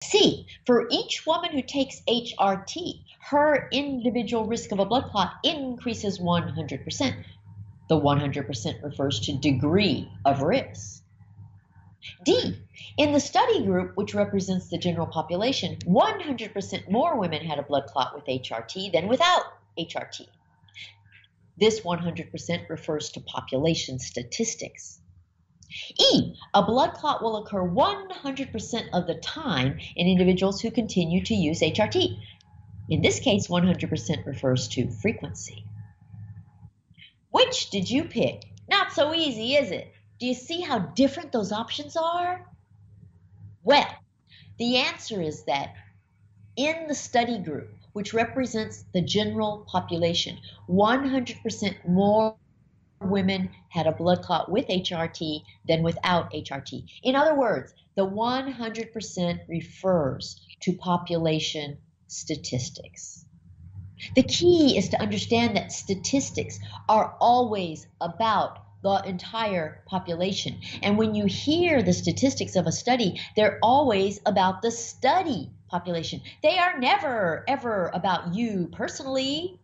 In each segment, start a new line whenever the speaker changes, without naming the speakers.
C, for each woman who takes HRT, her individual risk of a blood clot increases 100%. The 100% refers to degree of risk. D, in the study group, which represents the general population, 100% more women had a blood clot with HRT than without HRT. This 100% refers to population statistics. E, a blood clot will occur 100% of the time in individuals who continue to use HRT. In this case, 100% refers to frequency. Which did you pick? Not so easy, is it? Do you see how different those options are? Well, the answer is that in the study group, which represents the general population, 100% more women had a blood clot with HRT than without HRT. In other words, the 100% refers to population statistics. The key is to understand that statistics are always about the entire population. And when you hear the statistics of a study, they're always about the study population. They are never, ever about you personally.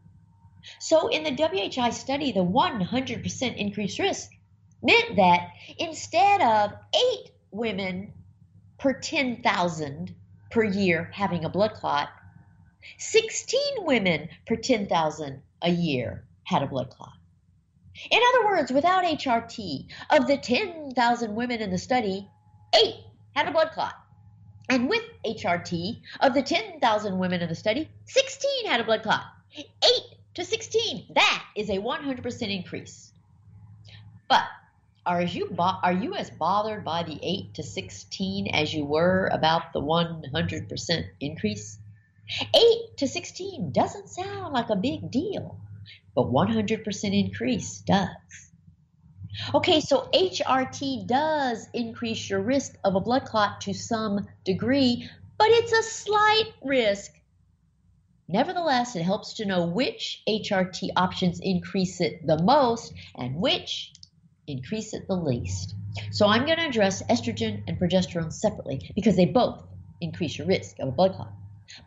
So in the WHI study, the 100% increased risk meant that instead of 8 women per 10,000 per year having a blood clot, 16 women per 10,000 a year had a blood clot. In other words, without HRT, of the 10,000 women in the study, 8 had a blood clot. And with HRT, of the 10,000 women in the study, 16 had a blood clot. 8 to 16, that is a 100% increase. But are you as bothered by the 8 to 16 as you were about the 100% increase? 8 to 16 doesn't sound like a big deal, but 100% increase does. Okay, so HRT does increase your risk of a blood clot to some degree, but it's a slight risk. Nevertheless, it helps to know which HRT options increase it the most and which increase it the least. So I'm going to address estrogen and progesterone separately because they both increase your risk of a blood clot,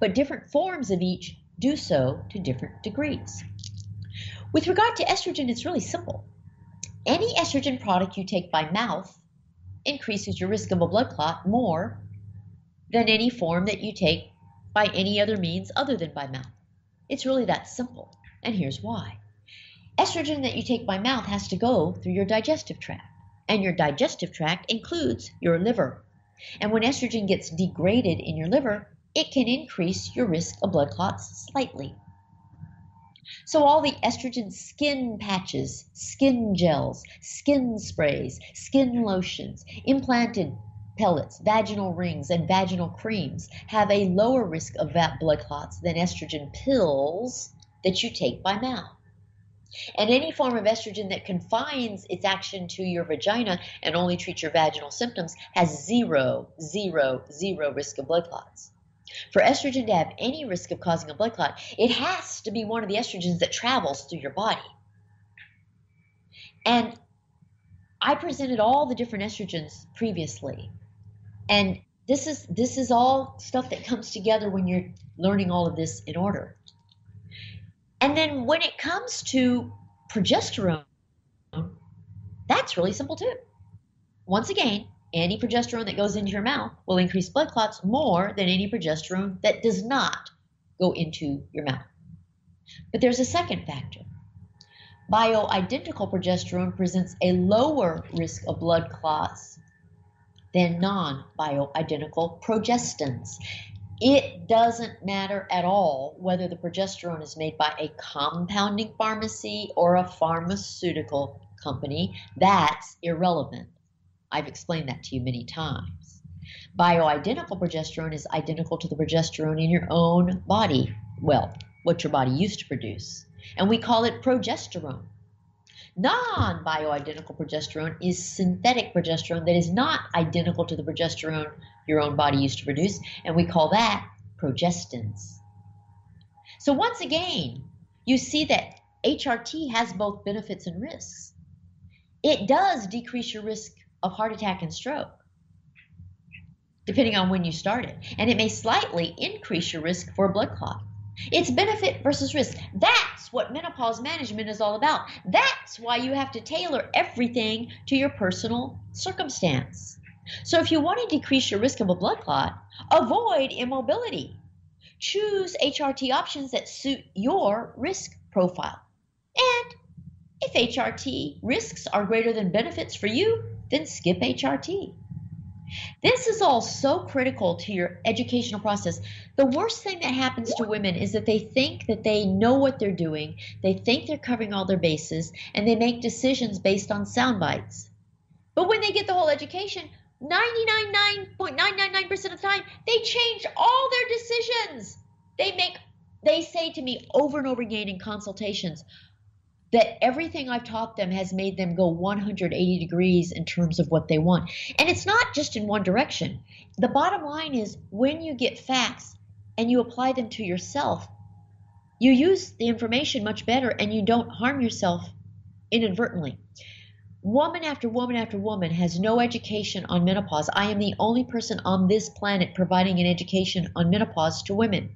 but different forms of each do so to different degrees. With regard to estrogen, it's really simple. Any estrogen product you take by mouth increases your risk of a blood clot more than any form that you take by any other means other than by mouth. It's really that simple, and here's why. Estrogen that you take by mouth has to go through your digestive tract, and your digestive tract includes your liver. And when estrogen gets degraded in your liver, it can increase your risk of blood clots slightly. So all the estrogen skin patches, skin gels, skin sprays, skin lotions, implanted pellets, vaginal rings, and vaginal creams have a lower risk of blood clots than estrogen pills that you take by mouth. And any form of estrogen that confines its action to your vagina and only treats your vaginal symptoms has zero risk of blood clots. For estrogen to have any risk of causing a blood clot, it has to be one of the estrogens that travels through your body. And I presented all the different estrogens previously. And this is all stuff that comes together when you're learning all of this in order. And then when it comes to progesterone, that's really simple too. Once again, any progesterone that goes into your mouth will increase blood clots more than any progesterone that does not go into your mouth. But there's a second factor. Bioidentical progesterone presents a lower risk of blood clots than non-bioidentical progestins. It doesn't matter at all whether the progesterone is made by a compounding pharmacy or a pharmaceutical company. That's irrelevant. I've explained that to you many times. Bioidentical progesterone is identical to the progesterone in your own body. Well, what your body used to produce. And we call it progesterone. Non-bioidentical progesterone is synthetic progesterone that is not identical to the progesterone your own body used to produce, and we call that progestins. So once again, you see that HRT has both benefits and risks. It does decrease your risk of heart attack and stroke. depending on when you started, and it may slightly increase your risk for a blood clot. It's benefit versus risk. That's what menopause management is all about. That's why you have to tailor everything to your personal circumstance. So if you want to decrease your risk of a blood clot, avoid immobility. Choose HRT options that suit your risk profile. And if HRT risks are greater than benefits for you, then skip HRT. This is all so critical to your educational process. The worst thing that happens to women is that they think that they know what they're doing, they think they're covering all their bases, and they make decisions based on sound bites. But when they get the whole education, 99.999% of the time, they change all their decisions. They say to me over and over again in consultations that everything I've taught them has made them go 180 degrees in terms of what they want. And it's not just in one direction. The bottom line is when you get facts and you apply them to yourself, you use the information much better and you don't harm yourself inadvertently. Woman after woman after woman has no education on menopause. I am the only person on this planet providing an education on menopause to women.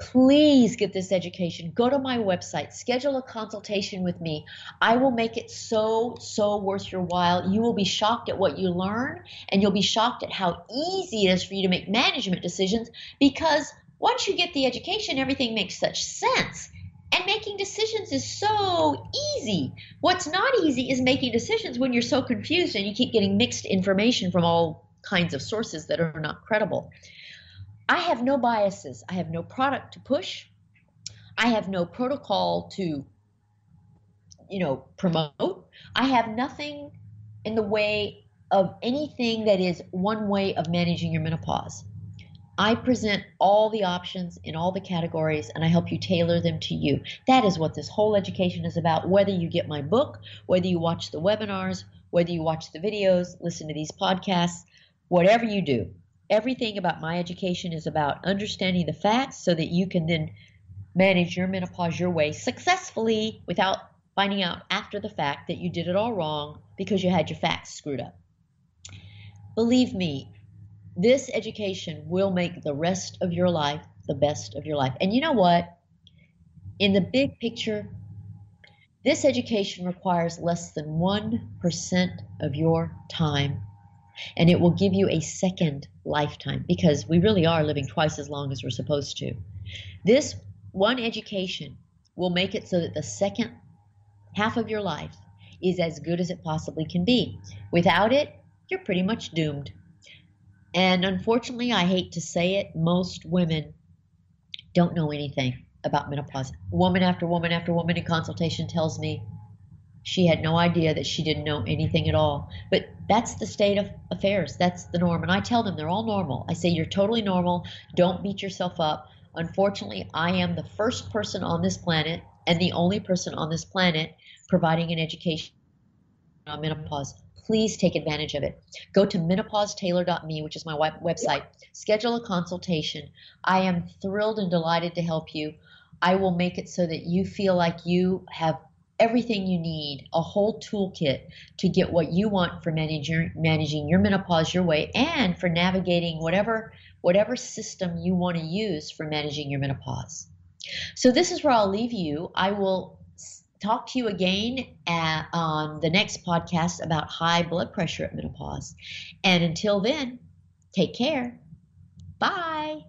Please get this education. Go to my website, schedule a consultation with me. I will make it so worth your while. You will be shocked at what you learn, and you'll be shocked at how easy it is for you to make management decisions, because once you get the education, everything makes such sense. And making decisions is so easy. What's not easy is making decisions when you're so confused and you keep getting mixed information from all kinds of sources that are not credible. I have no biases. I have no product to push. I have no protocol to, promote. I have nothing in the way of anything that is one way of managing your menopause. I present all the options in all the categories, and I help you tailor them to you. That is what this whole education is about, whether you get my book, whether you watch the webinars, whether you watch the videos, listen to these podcasts, whatever you do. Everything about my education is about understanding the facts so that you can then manage your menopause your way successfully without finding out after the fact that you did it all wrong because you had your facts screwed up. Believe me, this education will make the rest of your life the best of your life. And you know what? In the big picture, this education requires less than 1% of your time. And it will give you a second lifetime, because we really are living twice as long as we're supposed to. This one education will make it so that the second half of your life is as good as it possibly can be. Without it, you're pretty much doomed. And unfortunately, I hate to say it, most women don't know anything about menopause. Woman after woman after woman in consultation tells me she had no idea that she didn't know anything at all. But that's the state of affairs. That's the norm. And I tell them they're all normal. I say, you're totally normal. Don't beat yourself up. Unfortunately, I am the first person on this planet and the only person on this planet providing an education on menopause. Please take advantage of it. Go to menopausetailor.me, which is my website. Schedule a consultation. I am thrilled and delighted to help you. I will make it so that you feel like you have everything you need, a whole toolkit to get what you want for managing your menopause your way, and for navigating whatever system you want to use for managing your menopause. So this is where I'll leave you. I will talk to you again on the next podcast about high blood pressure at menopause. And until then, take care. Bye.